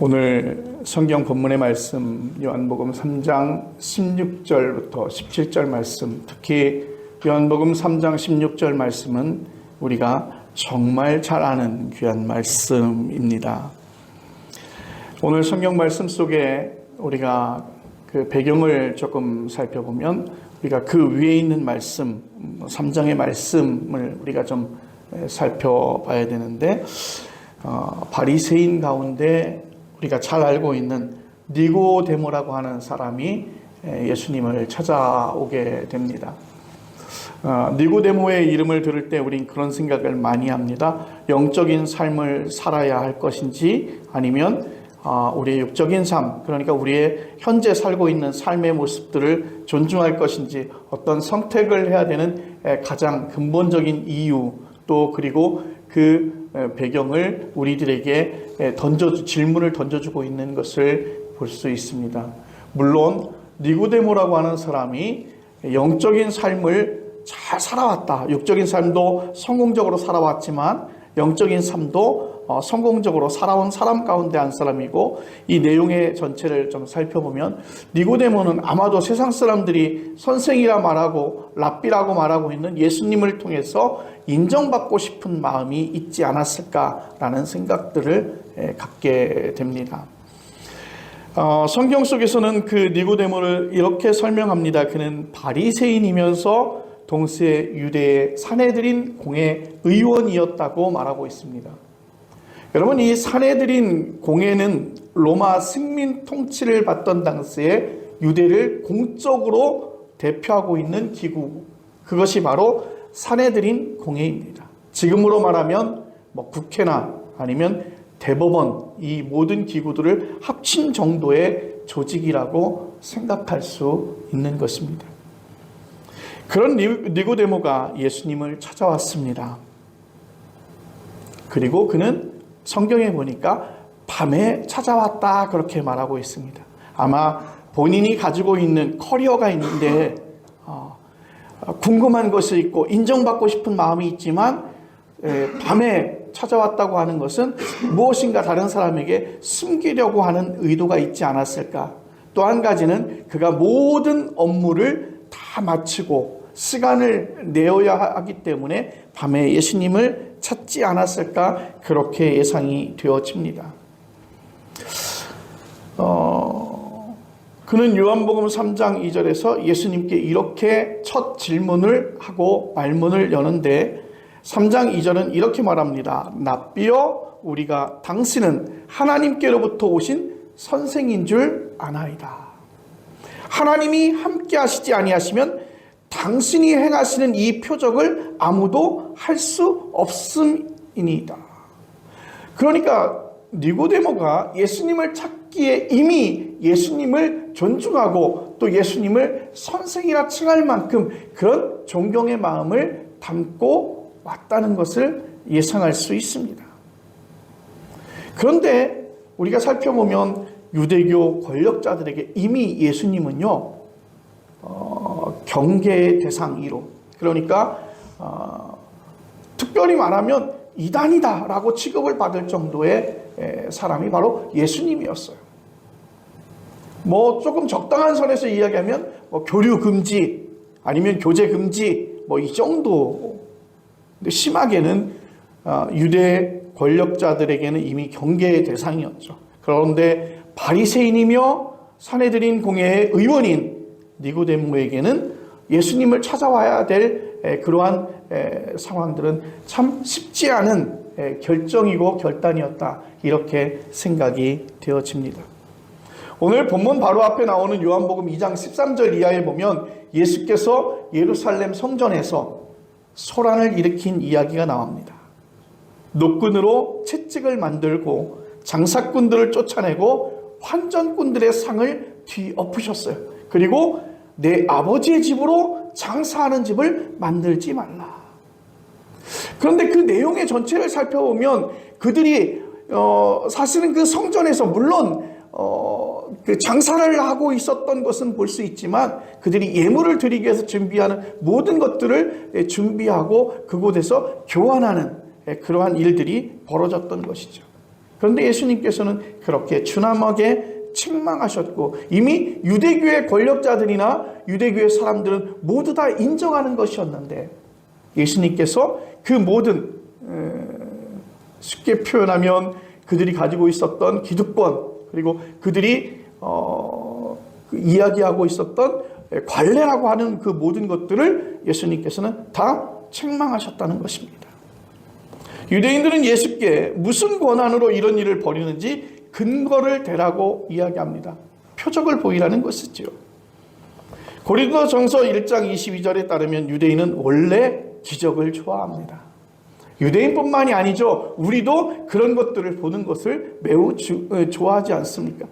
오늘 성경 본문의 말씀 요한복음 3장 16절부터 17절 말씀, 특히 요한복음 3장 16절 말씀은 우리가 정말 잘 아는 귀한 말씀입니다. 오늘 성경 말씀 속에 우리가 그 배경을 조금 살펴보면 우리가 그 위에 있는 말씀, 3장의 말씀을 우리가 좀 살펴봐야 되는데, 바리새인 가운데 우리가 잘 알고 있는 니고데모라고 하는 사람이 예수님을 찾아오게 됩니다. 니고데모의 이름을 들을 때 우린 그런 생각을 많이 합니다. 영적인 삶을 살아야 할 것인지, 아니면 우리의 육적인 삶, 그러니까 우리의 현재 살고 있는 삶의 모습들을 존중할 것인지, 어떤 선택을 해야 되는 가장 근본적인 이유, 또 그리고 그 배경을 우리들에게 질문을 던져주고 있는 것을 볼 수 있습니다. 물론 니고데모라고 하는 사람이 영적인 삶을 잘 살아왔다, 육적인 삶도 성공적으로 살아왔지만 영적인 삶도 성공적으로 살아온 사람 가운데 한 사람이고, 이 내용의 전체를 좀 살펴보면 니고데모는 아마도 세상 사람들이 선생이라 말하고 랍비라고 말하고 있는 예수님을 통해서 인정받고 싶은 마음이 있지 않았을까라는 생각들을 갖게 됩니다. 성경 속에서는 그 니고데모를 이렇게 설명합니다. 그는 바리새인이면서 동시에 유대의 산헤드린 공회 의원이었다고 말하고 있습니다. 여러분, 이 산헤드린 공회는 로마 식민 통치를 받던 당시에 유대를 공적으로 대표하고 있는 기구, 그것이 바로 산헤드린 공회입니다. 지금으로 말하면 국회나 아니면 대법원, 이 모든 기구들을 합친 정도의 조직이라고 생각할 수 있는 것입니다. 그런 니고데모가 예수님을 찾아왔습니다. 그리고 그는 성경에 보니까 밤에 찾아왔다, 그렇게 말하고 있습니다. 아마 본인이 가지고 있는 커리어가 있는데 궁금한 것이 있고 인정받고 싶은 마음이 있지만 밤에 찾아왔다고 하는 것은 무엇인가 다른 사람에게 숨기려고 하는 의도가 있지 않았을까. 또 한 가지는 그가 모든 업무를 다 마치고 시간을 내어야 하기 때문에 밤에 예수님을 찾지 않았을까, 그렇게 예상이 되어집니다. 그는 요한복음 3장 2절에서 예수님께 이렇게 첫 질문을 하고 말문을 여는데, 3장 2절은 이렇게 말합니다. 랍비여, 우리가 당신은 하나님께로부터 오신 선생인 줄 아나이다. 하나님이 함께 하시지 아니하시면 당신이 행하시는 이 표적을 아무도 할 수 없음이니이다. 그러니까 니고데모가 예수님을 찾기에 이미 예수님을 존중하고 또 예수님을 선생이라 칭할 만큼 그런 존경의 마음을 담고 왔다는 것을 예상할 수 있습니다. 그런데 우리가 살펴보면 유대교 권력자들에게 이미 예수님은요, 경계의 대상 1호, 그러니까 특별히 말하면 이단이다 라고 취급을 받을 정도의 사람이 바로 예수님이었어요. 조금 적당한 선에서 이야기하면 교류 금지 아니면 교제 금지 이 정도. 근데 심하게는 유대 권력자들에게는 이미 경계의 대상이었죠. 그런데 바리새인이며 산헤드린 공회의 의원인 니고데모에게는 예수님을 찾아와야 될 그러한 상황들은 참 쉽지 않은 결정이고 결단이었다, 이렇게 생각이 되어집니다. 오늘 본문 바로 앞에 나오는 요한복음 2장 13절 이하에 보면 예수께서 예루살렘 성전에서 소란을 일으킨 이야기가 나옵니다. 노끈으로 채찍을 만들고 장사꾼들을 쫓아내고 환전꾼들의 상을 뒤엎으셨어요. 그리고 내 아버지의 집으로 장사하는 집을 만들지 말라. 그런데 그 내용의 전체를 살펴보면 그들이 사실은 그 성전에서 물론 그 장사를 하고 있었던 것은 볼 수 있지만, 그들이 예물을 드리기 위해서 준비하는 모든 것들을 준비하고 그곳에서 교환하는 그러한 일들이 벌어졌던 것이죠. 그런데 예수님께서는 그렇게 준엄하게 책망하셨고, 이미 유대교의 권력자들이나 유대교의 사람들은 모두 다 인정하는 것이었는데, 예수님께서 그 모든 쉽게 표현하면 그들이 가지고 있었던 기득권, 그리고 그들이 이야기하고 있었던 관례라고 하는 그 모든 것들을 예수님께서는 다 책망하셨다는 것입니다. 유대인들은 예수께 무슨 권한으로 이런 일을 벌이는지 근거를 대라고 이야기합니다. 표적을 보이라는 것이지요. 고린도전서 1장 22절에 따르면 유대인은 원래 기적을 좋아합니다. 유대인뿐만이 아니죠. 우리도 그런 것들을 보는 것을 매우 좋아하지 않습니까?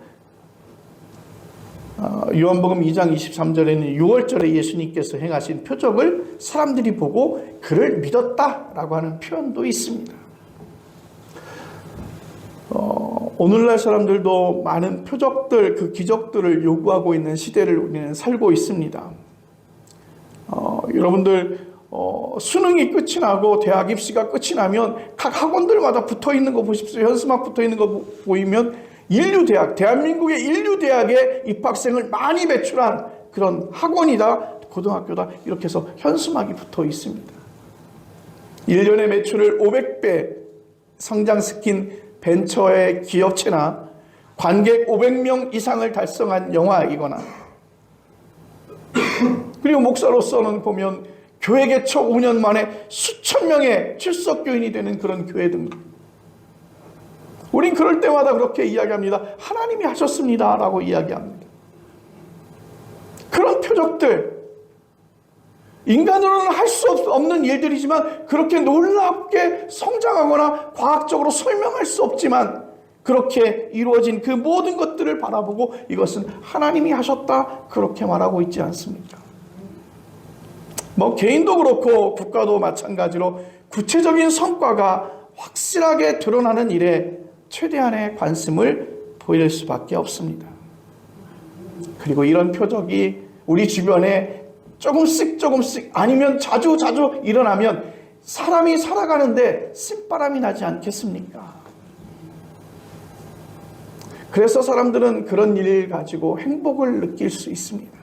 요한복음 2장 23절에는 6월절에 예수님께서 행하신 표적을 사람들이 보고 그를 믿었다라고 하는 표현도 있습니다. 오늘날 사람들도 많은 표적들, 그 기적들을 요구하고 있는 시대를 우리는 살고 있습니다. 여러분들 수능이 끝이 나고 대학 입시가 끝이 나면 각 학원들마다 붙어 있는 거 보십시오. 현수막 붙어 있는 거 보이면 인류대학, 대한민국의 인류대학에 입학생을 많이 배출한 그런 학원이다, 고등학교다, 이렇게 해서 현수막이 붙어 있습니다. 1년의 매출을 500배 성장시킨 벤처의 기업체나 관객 500명 이상을 달성한 영화이거나, 그리고 목사로서는 보면 교회 개척 5년 만에 수천 명의 출석교인이 되는 그런 교회 등, 우린 그럴 때마다 그렇게 이야기합니다. 하나님이 하셨습니다 라고 이야기합니다. 그런 표적들, 인간으로는 할 수 없는 일들이지만 그렇게 놀랍게 성장하거나 과학적으로 설명할 수 없지만 그렇게 이루어진 그 모든 것들을 바라보고 이것은 하나님이 하셨다, 그렇게 말하고 있지 않습니까? 개인도 그렇고 국가도 마찬가지로 구체적인 성과가 확실하게 드러나는 일에 최대한의 관심을 보일 수밖에 없습니다. 그리고 이런 표적이 우리 주변에 조금씩 아니면 자주 일어나면 사람이 살아가는데 신바람이 나지 않겠습니까? 그래서 사람들은 그런 일을 가지고 행복을 느낄 수 있습니다.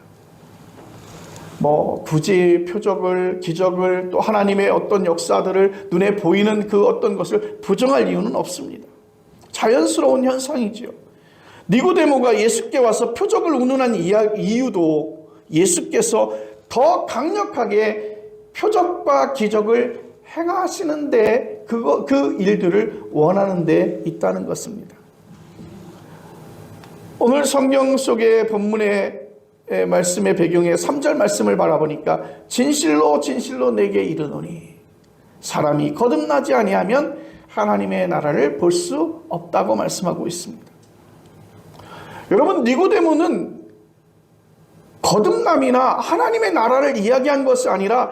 굳이 표적을, 기적을, 또 하나님의 어떤 역사들을 눈에 보이는 그 어떤 것을 부정할 이유는 없습니다. 자연스러운 현상이지요. 니고데모가 예수께 와서 표적을 운운한 이유도 예수께서 더 강력하게 표적과 기적을 행하시는데 그 일들을 원하는 데 있다는 것입니다. 오늘 성경 속의 본문의 말씀의 배경에 3절 말씀을 바라보니까 진실로 진실로 내게 이르노니 사람이 거듭나지 아니하면 하나님의 나라를 볼 수 없다고 말씀하고 있습니다. 여러분, 니고데모는 거듭남이나 하나님의 나라를 이야기한 것이 아니라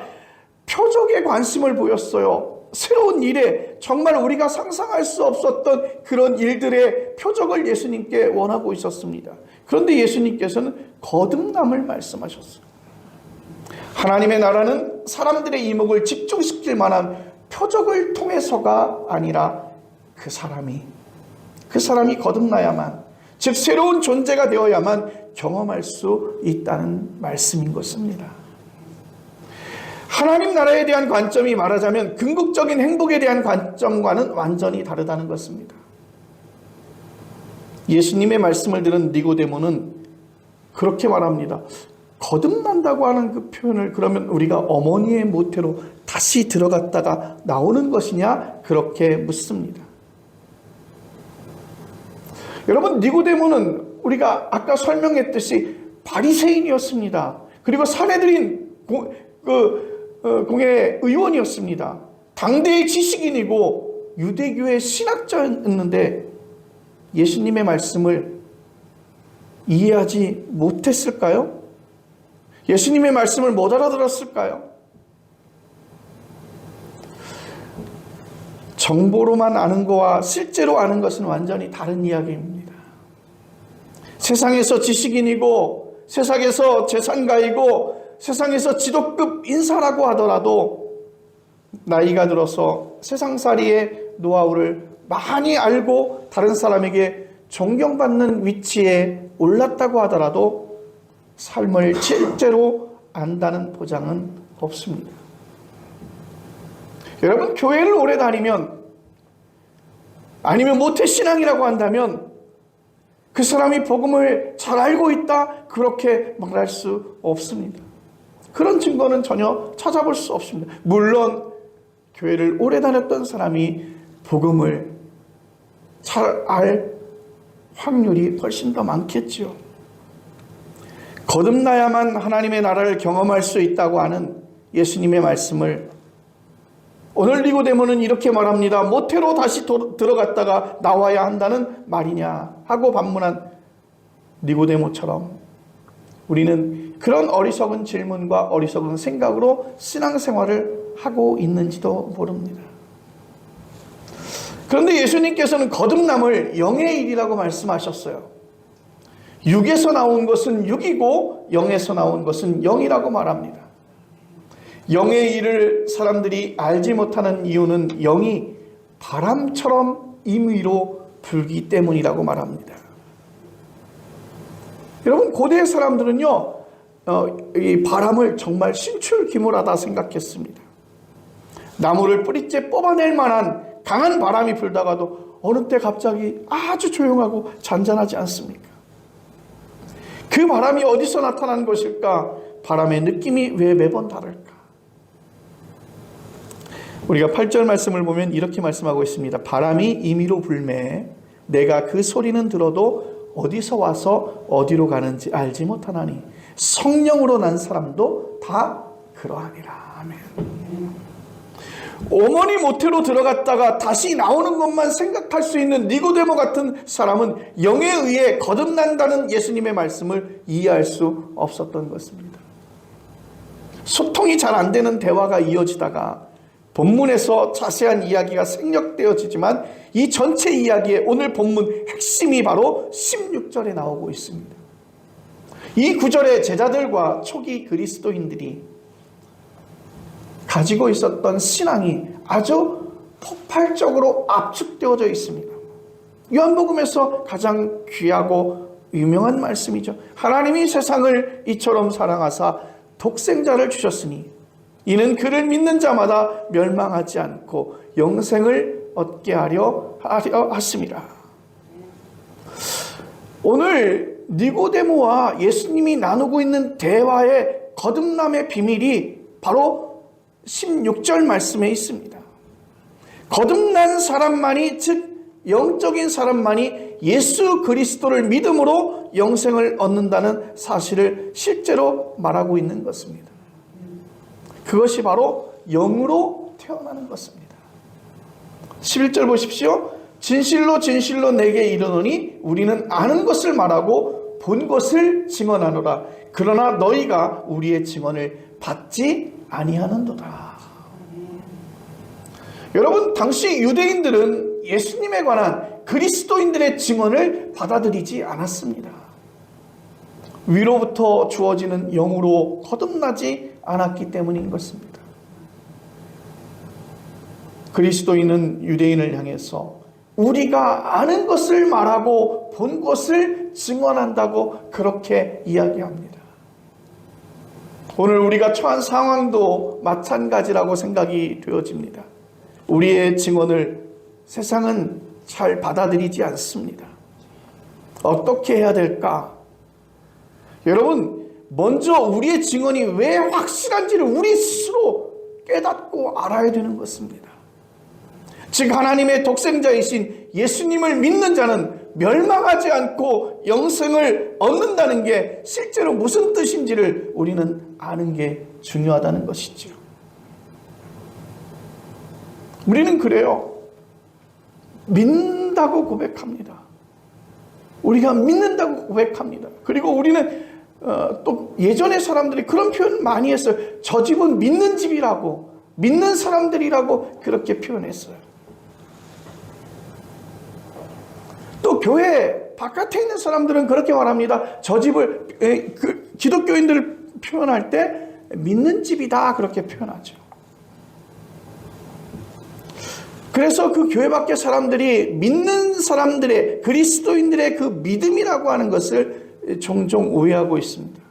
표적에 관심을 보였어요. 새로운 일에, 정말 우리가 상상할 수 없었던 그런 일들의 표적을 예수님께 원하고 있었습니다. 그런데 예수님께서는 거듭남을 말씀하셨어요. 하나님의 나라는 사람들의 이목을 집중시킬 만한 표적을 통해서가 아니라 그 사람이 거듭나야만, 즉 새로운 존재가 되어야만 경험할 수 있다는 말씀인 것입니다. 하나님 나라에 대한 관점이 말하자면 궁극적인 행복에 대한 관점과는 완전히 다르다는 것입니다. 예수님의 말씀을 들은 니고데모는 그렇게 말합니다. 거듭난다고 하는 그 표현을 그러면 우리가 어머니의 모태로 다시 들어갔다가 나오는 것이냐? 그렇게 묻습니다. 여러분, 니고데모는 우리가 아까 설명했듯이 바리새인이었습니다. 그리고 사내들인 공회 의원이었습니다. 당대의 지식인이고 유대교의 신학자였는데 예수님의 말씀을 이해하지 못했을까요? 예수님의 말씀을 못 알아들었을까요? 정보로만 아는 것과 실제로 아는 것은 완전히 다른 이야기입니다. 세상에서 지식인이고 세상에서 재산가이고 세상에서 지도급 인사라고 하더라도 나이가 들어서 세상살이의 노하우를 많이 알고 다른 사람에게 존경받는 위치에 올랐다고 하더라도 삶을 실제로 안다는 보장은 없습니다. 여러분, 교회를 오래 다니면, 아니면 모태신앙이라고 한다면 그 사람이 복음을 잘 알고 있다, 그렇게 말할 수 없습니다. 그런 증거는 전혀 찾아볼 수 없습니다. 물론 교회를 오래 다녔던 사람이 복음을 잘 알 확률이 훨씬 더 많겠죠. 거듭나야만 하나님의 나라를 경험할 수 있다고 하는 예수님의 말씀을 오늘 니고데모는 이렇게 말합니다. 모태로 다시 들어갔다가 나와야 한다는 말이냐 하고 반문한 니고데모처럼 우리는 그런 어리석은 질문과 어리석은 생각으로 신앙생활을 하고 있는지도 모릅니다. 그런데 예수님께서는 거듭남을 영의 일이라고 말씀하셨어요. 육에서 나온 것은 육이고 영에서 나온 것은 영이라고 말합니다. 영의 일을 사람들이 알지 못하는 이유는 영이 바람처럼 임의로 불기 때문이라고 말합니다. 여러분, 고대 사람들은요, 이 바람을 정말 신출귀몰하다 생각했습니다. 나무를 뿌리째 뽑아낼 만한 강한 바람이 불다가도 어느 때 갑자기 아주 조용하고 잔잔하지 않습니까? 그 바람이 어디서 나타난 것일까? 바람의 느낌이 왜 매번 다를까? 우리가 8절 말씀을 보면 이렇게 말씀하고 있습니다. 바람이 임의로 불매 내가 그 소리는 들어도 어디서 와서 어디로 가는지 알지 못하나니 성령으로 난 사람도 다 그러하니라. 아멘. 어머니 모태로 들어갔다가 다시 나오는 것만 생각할 수 있는 니고데모 같은 사람은 영에 의해 거듭난다는 예수님의 말씀을 이해할 수 없었던 것입니다. 소통이 잘 안 되는 대화가 이어지다가 본문에서 자세한 이야기가 생략되어지지만 이 전체 이야기의 오늘 본문 핵심이 바로 16절에 나오고 있습니다. 이 구절의 제자들과 초기 그리스도인들이 가지고 있었던 신앙이 아주 폭발적으로 압축되어져 있습니다. 요한복음에서 가장 귀하고 유명한 말씀이죠. 하나님이 세상을 이처럼 사랑하사 독생자를 주셨으니 이는 그를 믿는 자마다 멸망하지 않고 영생을 얻게 하려 하심이라. 오늘 니고데모와 예수님이 나누고 있는 대화의 거듭남의 비밀이 바로 16절 말씀에 있습니다. 거듭난 사람만이, 즉 영적인 사람만이 예수 그리스도를 믿음으로 영생을 얻는다는 사실을 실제로 말하고 있는 것입니다. 그것이 바로 영으로 태어나는 것입니다. 11절 보십시오. 진실로 진실로 내게 이르노니 우리는 아는 것을 말하고 본 것을 증언하노라. 그러나 너희가 우리의 증언을 받지 아니하는도다. 여러분, 당시 유대인들은 예수님에 관한 그리스도인들의 증언을 받아들이지 않았습니다. 위로부터 주어지는 영으로 거듭나지 않았기 때문인 것입니다. 그리스도인은 유대인을 향해서 우리가 아는 것을 말하고 본 것을 증언한다고 그렇게 이야기합니다. 오늘 우리가 처한 상황도 마찬가지라고 생각이 되어집니다. 우리의 증언을 세상은 잘 받아들이지 않습니다. 어떻게 해야 될까? 여러분, 먼저 우리의 증언이 왜 확실한지를 우리 스스로 깨닫고 알아야 되는 것입니다. 즉 하나님의 독생자이신 예수님을 믿는 자는 멸망하지 않고 영생을 얻는다는 게 실제로 무슨 뜻인지를 우리는 아는 게 중요하다는 것이죠. 우리는 그래요. 믿는다고 고백합니다. 우리가 믿는다고 고백합니다. 그리고 우리는 또 예전의 사람들이 그런 표현 많이 했어요. 저 집은 믿는 집이라고, 믿는 사람들이라고 그렇게 표현했어요. 또 교회 바깥에 있는 사람들은 그렇게 말합니다. 저 집을, 기독교인들을 표현할 때 믿는 집이다 그렇게 표현하죠. 그래서 그 교회 밖의 사람들이 믿는 사람들의, 그리스도인들의 그 믿음이라고 하는 것을 종종 오해하고 있습니다.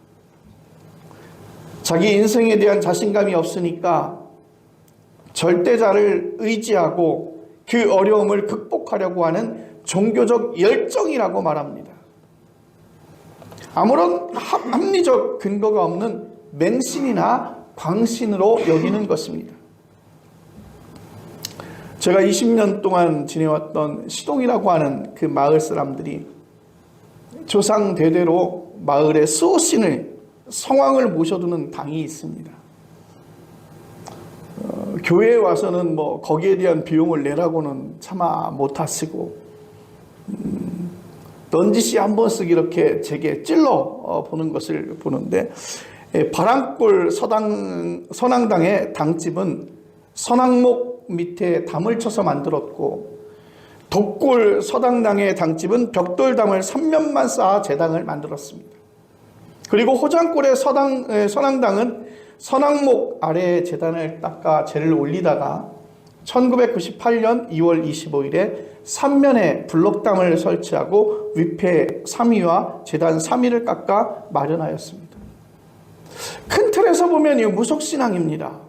자기 인생에 대한 자신감이 없으니까 절대자를 의지하고 그 어려움을 극복하려고 하는 종교적 열정이라고 말합니다. 아무런 합리적 근거가 없는 맹신이나 광신으로 여기는 것입니다. 제가 20년 동안 지내왔던 시동이라고 하는 그 마을 사람들이 조상 대대로 마을의 수호신을, 성왕을 모셔두는 당이 있습니다. 교회에 와서는 뭐 거기에 대한 비용을 내라고는 차마 못하시고 넌지시 한 번씩 이렇게 제게 찔러 보는 것을 보는데, 바람골 선앙당의 당집은 선앙목 밑에 담을 쳐서 만들었고, 독골 서당당의 당집은 벽돌담을 3면만 쌓아 제당을 만들었습니다. 그리고 호장골의 선앙당은 선앙목 아래에 제단을 닦아 제를 올리다가 1998년 2월 25일에 3면에 블록담을 설치하고 위패 3위와 제단 3위를 깎아 마련하였습니다. 큰 틀에서 보면 이 무속신앙입니다.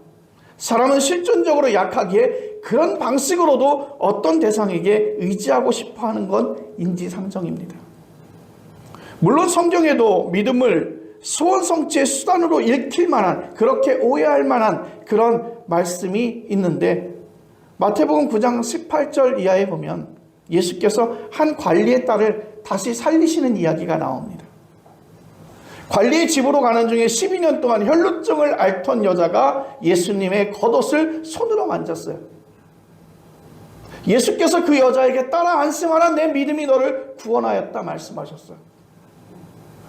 사람은 실존적으로 약하기에 그런 방식으로도 어떤 대상에게 의지하고 싶어하는 건 인지상정입니다. 물론 성경에도 믿음을 소원 성취의 수단으로 읽힐 만한, 그렇게 오해할 만한 그런 말씀이 있는데, 마태복음 9장 18절 이하에 보면 예수께서 한 관리의 딸을 다시 살리시는 이야기가 나옵니다. 관리의 집으로 가는 중에 12년 동안 혈루증을 앓던 여자가 예수님의 겉옷을 손으로 만졌어요. 예수께서 그 여자에게 따라 안심하라, 내 믿음이 너를 구원하였다 말씀하셨어요.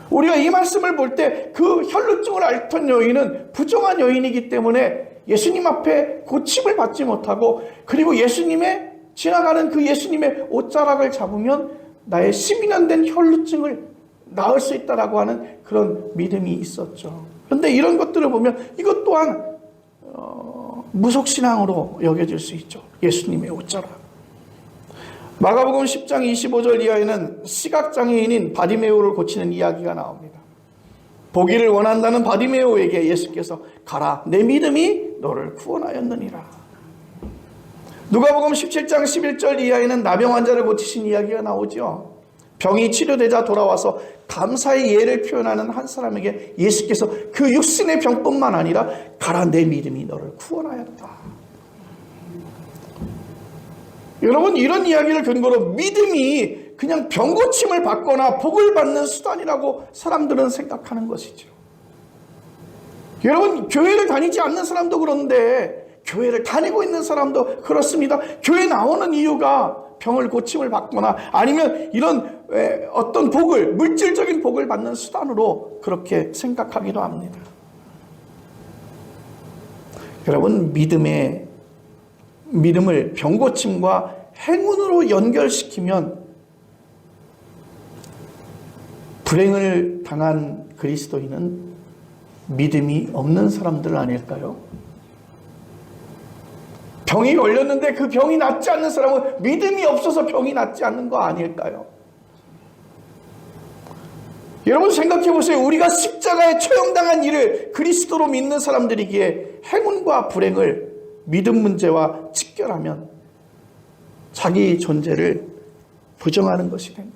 우리가 이 말씀을 볼 때 그 혈루증을 앓던 여인은 부정한 여인이기 때문에 예수님 앞에 고침을 받지 못하고, 그리고 예수님의 지나가는 그 예수님의 옷자락을 잡으면 나의 12년 된 혈루증을 나을 수 있다라고 하는 그런 믿음이 있었죠. 그런데 이런 것들을 보면 이것 또한 무속신앙으로 여겨질 수 있죠. 예수님의 옷자락. 마가복음 10장 25절 이하에는 시각장애인인 바디메오를 고치는 이야기가 나옵니다. 보기를 원한다는 바디메오에게 예수께서 가라, 내 믿음이 너를 구원하였느니라. 누가복음 17장 11절 이하에는 나병 환자를 고치신 이야기가 나오죠. 병이 치료되자 돌아와서 감사의 예를 표현하는 한 사람에게 예수께서 그 육신의 병뿐만 아니라 가라, 내 믿음이 너를 구원하였다. 여러분, 이런 이야기를 근거로 믿음이 그냥 병고침을 받거나 복을 받는 수단이라고 사람들은 생각하는 것이죠. 여러분, 교회를 다니지 않는 사람도 그런데 교회를 다니고 있는 사람도 그렇습니다. 교회 나오는 이유가 병을 고침을 받거나 아니면 이런 어떤 복을, 물질적인 복을 받는 수단으로 그렇게 생각하기도 합니다. 여러분, 믿음을 병고침과 행운으로 연결시키면 불행을 당한 그리스도인은 믿음이 없는 사람들 아닐까요? 병이 걸렸는데 그 병이 낫지 않는 사람은 믿음이 없어서 병이 낫지 않는 거 아닐까요? 여러분, 생각해 보세요. 우리가 십자가에 처형당한 일을 그리스도로 믿는 사람들이기에 행운과 불행을 믿음 문제와 직결하면 자기 존재를 부정하는 것이 됩니다.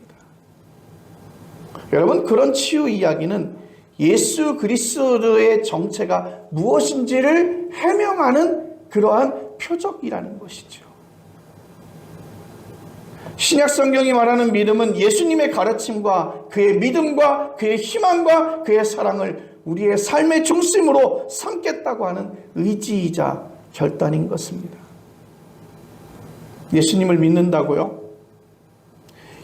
여러분, 그런 치유 이야기는 예수 그리스도의 정체가 무엇인지를 해명하는 그러한 표적이라는 것이죠. 신약 성경이 말하는 믿음은 예수님의 가르침과 그의 믿음과 그의 희망과 그의 사랑을 우리의 삶의 중심으로 삼겠다고 하는 의지이자 결단인 것입니다. 예수님을 믿는다고요?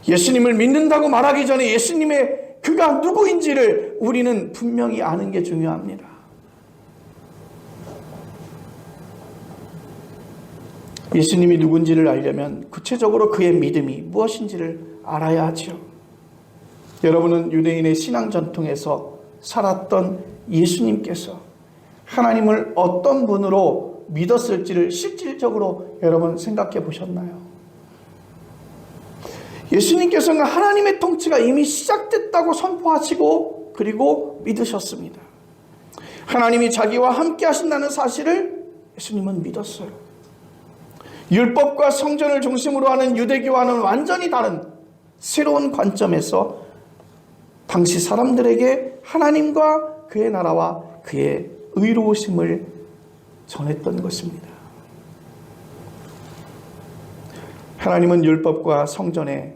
예수님을 믿는다고 말하기 전에 예수님의 그가 누구인지를 우리는 분명히 아는 게 중요합니다. 예수님이 누군지를 알려면 구체적으로 그의 믿음이 무엇인지를 알아야 하죠. 여러분은 유대인의 신앙 전통에서 살았던 예수님께서 하나님을 어떤 분으로 믿었을지를 실질적으로 여러분 생각해 보셨나요? 예수님께서는 하나님의 통치가 이미 시작됐다고 선포하시고 그리고 믿으셨습니다. 하나님이 자기와 함께 하신다는 사실을 예수님은 믿었어요. 율법과 성전을 중심으로 하는 유대교와는 완전히 다른 새로운 관점에서 당시 사람들에게 하나님과 그의 나라와 그의 의로우심을 전했던 것입니다. 하나님은 율법과 성전에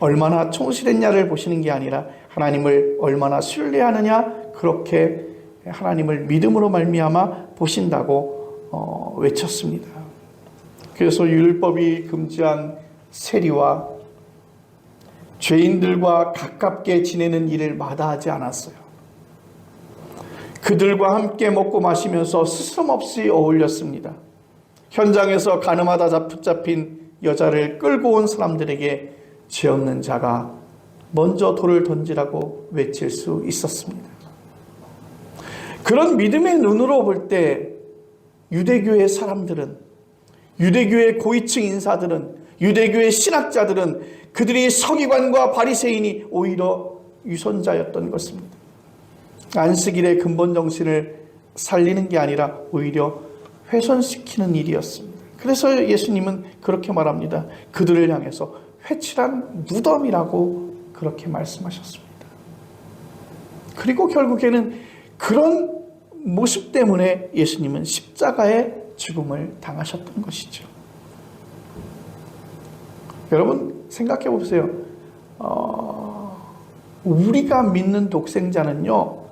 얼마나 충실했냐를 보시는 게 아니라 하나님을 얼마나 신뢰하느냐, 그렇게 하나님을 믿음으로 말미암아 보신다고 외쳤습니다. 그래서 율법이 금지한 세리와 죄인들과 가깝게 지내는 일을 마다하지 않았어요. 그들과 함께 먹고 마시면서 스스럼없이 어울렸습니다. 현장에서 가늠하다 붙잡힌 여자를 끌고 온 사람들에게 죄 없는 자가 먼저 돌을 던지라고 외칠 수 있었습니다. 그런 믿음의 눈으로 볼 때 유대교의 사람들은, 유대교의 고위층 인사들은, 유대교의 신학자들은 그들이 서기관과 바리새인이 오히려 유선자였던 것입니다. 안식일의 근본 정신을 살리는 게 아니라 오히려 훼손시키는 일이었습니다. 그래서 예수님은 그렇게 말합니다. 그들을 향해서 회칠한 무덤이라고 그렇게 말씀하셨습니다. 그리고 결국에는 그런 모습 때문에 예수님은 십자가의 죽음을 당하셨던 것이죠. 여러분 생각해 보세요. 우리가 믿는 독생자는요,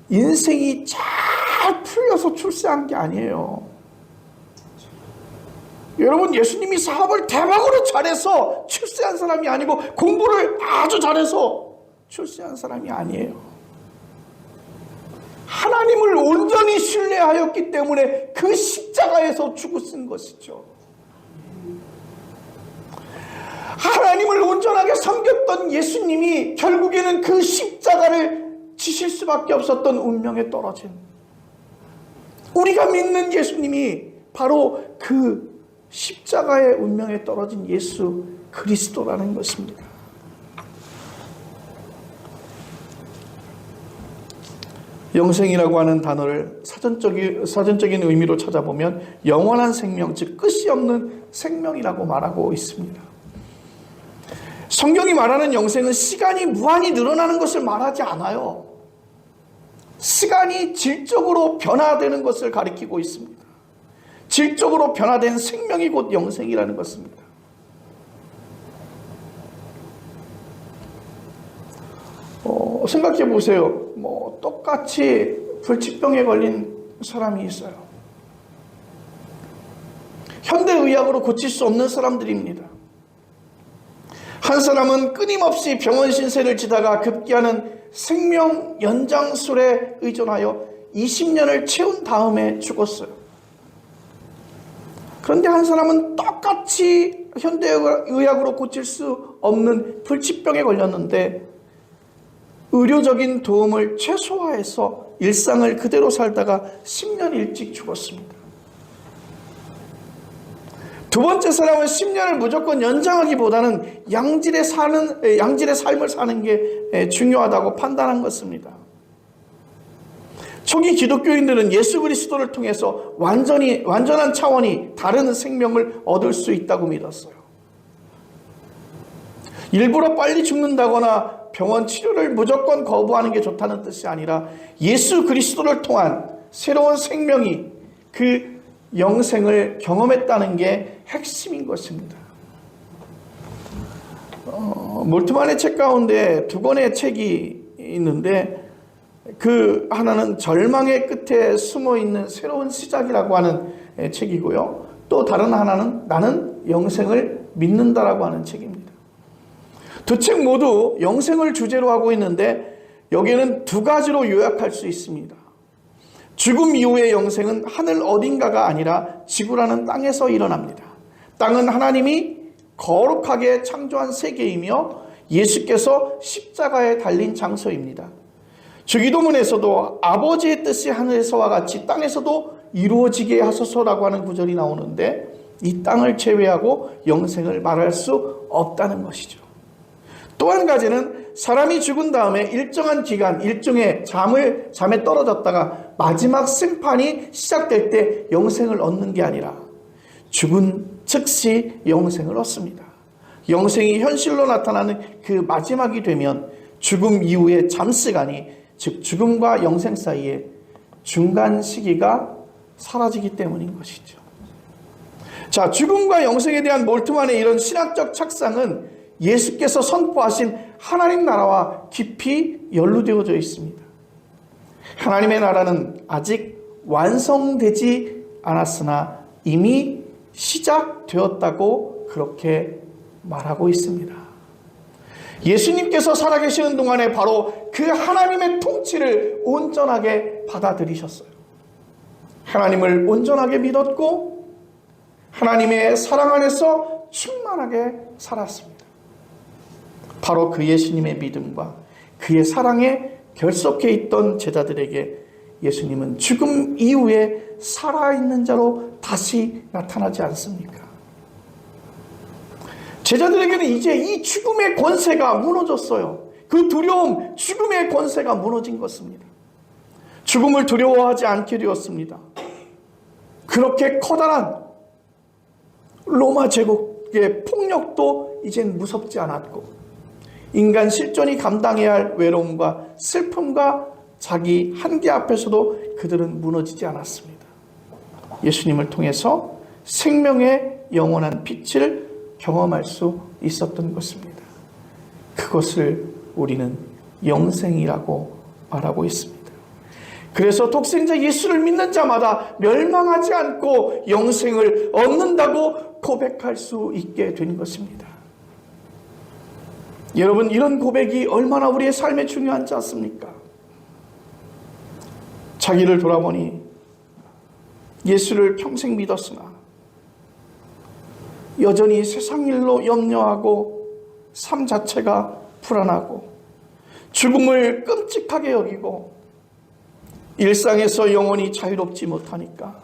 인생이 잘 풀려서 출세한 게 아니에요. 여러분, 예수님이 사업을 대박으로 잘해서 출세한 사람이 아니고 공부를 아주 잘해서 출세한 사람이 아니에요. 하나님을 온전히 신뢰하였기 때문에 그 십자가에서 죽으신 것이죠. 하나님을 온전하게 섬겼던 예수님이 결국에는 그 십자가를 지실 수밖에 없었던 운명에 떨어진, 우리가 믿는 예수님이 바로 그 십자가의 운명에 떨어진 예수 그리스도라는 것입니다. 영생이라고 하는 단어를 사전적인 의미로 찾아보면 영원한 생명, 즉 끝이 없는 생명이라고 말하고 있습니다. 성경이 말하는 영생은 시간이 무한히 늘어나는 것을 말하지 않아요. 시간이 질적으로 변화되는 것을 가리키고 있습니다. 질적으로 변화된 생명이 곧 영생이라는 것입니다. 생각해 보세요. 똑같이 불치병에 걸린 사람이 있어요. 현대의학으로 고칠 수 없는 사람들입니다. 한 사람은 끊임없이 병원 신세를 지다가 급기야는 생명 연장술에 의존하여 20년을 채운 다음에 죽었어요. 그런데 한 사람은 똑같이 현대의학으로 고칠 수 없는 불치병에 걸렸는데 의료적인 도움을 최소화해서 일상을 그대로 살다가 10년 일찍 죽었습니다. 두 번째 사람은 10년을 무조건 연장하기보다는 양질의 삶을 사는 게 중요하다고 판단한 것입니다. 초기 기독교인들은 예수 그리스도를 통해서 완전한 차원이 다른 생명을 얻을 수 있다고 믿었어요. 일부러 빨리 죽는다거나 병원 치료를 무조건 거부하는 게 좋다는 뜻이 아니라 예수 그리스도를 통한 새로운 생명이 그 영생을 경험했다는 게 핵심인 것입니다. 몰트만의 책 가운데 두 권의 책이 있는데 그 하나는 절망의 끝에 숨어있는 새로운 시작이라고 하는 책이고요. 또 다른 하나는 나는 영생을 믿는다라고 하는 책입니다. 두 책 모두 영생을 주제로 하고 있는데 여기에는 두 가지로 요약할 수 있습니다. 죽음 이후의 영생은 하늘 어딘가가 아니라 지구라는 땅에서 일어납니다. 땅은 하나님이 거룩하게 창조한 세계이며 예수께서 십자가에 달린 장소입니다. 주기도문에서도 아버지의 뜻이 하늘에서와 같이 땅에서도 이루어지게 하소서라고 하는 구절이 나오는데 이 땅을 제외하고 영생을 말할 수 없다는 것이죠. 또 한 가지는 사람이 죽은 다음에 일정한 기간, 일종의 잠에 떨어졌다가 마지막 심판이 시작될 때 영생을 얻는 게 아니라 죽은 즉시 영생을 얻습니다. 영생이 현실로 나타나는 그 마지막이 되면 죽음 이후의 잠시간이, 즉 죽음과 영생 사이에 중간 시기가 사라지기 때문인 것이죠. 자, 죽음과 영생에 대한 몰트만의 이런 신학적 착상은 예수께서 선포하신 하나님 나라와 깊이 연루되어져 있습니다. 하나님의 나라는 아직 완성되지 않았으나 이미 시작되었다고 그렇게 말하고 있습니다. 예수님께서 살아계시는 동안에 바로 그 하나님의 통치를 온전하게 받아들이셨어요. 하나님을 온전하게 믿었고 하나님의 사랑 안에서 충만하게 살았습니다. 바로 그 예수님의 믿음과 그의 사랑에 결속해 있던 제자들에게 예수님은 죽음 이후에 살아있는 자로 다시 나타나지 않습니까? 제자들에게는 이제 이 죽음의 권세가 무너졌어요. 그 두려움, 죽음의 권세가 무너진 것입니다. 죽음을 두려워하지 않게 되었습니다. 그렇게 커다란 로마 제국의 폭력도 이젠 무섭지 않았고 인간 실존이 감당해야 할 외로움과 슬픔과 자기 한계 앞에서도 그들은 무너지지 않았습니다. 예수님을 통해서 생명의 영원한 빛을 경험할 수 있었던 것입니다. 그것을 우리는 영생이라고 말하고 있습니다. 그래서 독생자 예수를 믿는 자마다 멸망하지 않고 영생을 얻는다고 고백할 수 있게 된 것입니다. 여러분, 이런 고백이 얼마나 우리의 삶에 중요한지 아십니까? 자기를 돌아보니 예수를 평생 믿었으나 여전히 세상 일로 염려하고 삶 자체가 불안하고 죽음을 끔찍하게 여기고 일상에서 영원히 자유롭지 못하니까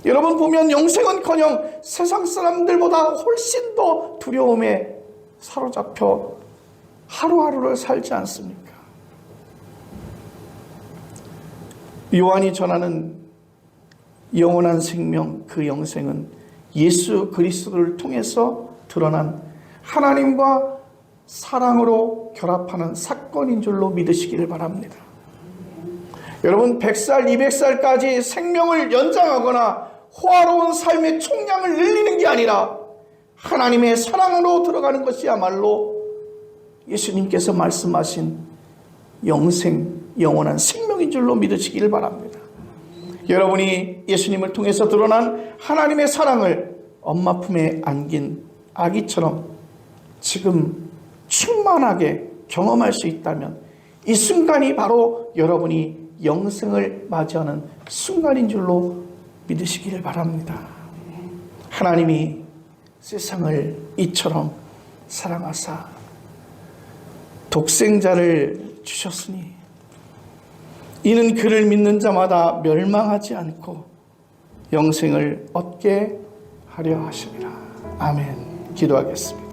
여러분 보면 영생은커녕 세상 사람들보다 훨씬 더 두려움에 사로잡혀 하루하루를 살지 않습니까? 요한이 전하는 영원한 생명, 그 영생은 예수 그리스도를 통해서 드러난 하나님과 사랑으로 결합하는 사건인 줄로 믿으시기를 바랍니다. 여러분, 100살, 200살까지 생명을 연장하거나 호화로운 삶의 총량을 늘리는 게 아니라 하나님의 사랑으로 들어가는 것이야말로 예수님께서 말씀하신 영생, 영원한 생명인 줄로 믿으시기를 바랍니다. 여러분이 예수님을 통해서 드러난 하나님의 사랑을 엄마 품에 안긴 아기처럼 지금 충만하게 경험할 수 있다면 이 순간이 바로 여러분이 영생을 맞이하는 순간인 줄로 믿으시기를 바랍니다. 하나님이 세상을 이처럼 사랑하사 독생자를 주셨으니 이는 그를 믿는 자마다 멸망하지 않고 영생을 얻게 하려 하심이라. 아멘. 기도하겠습니다.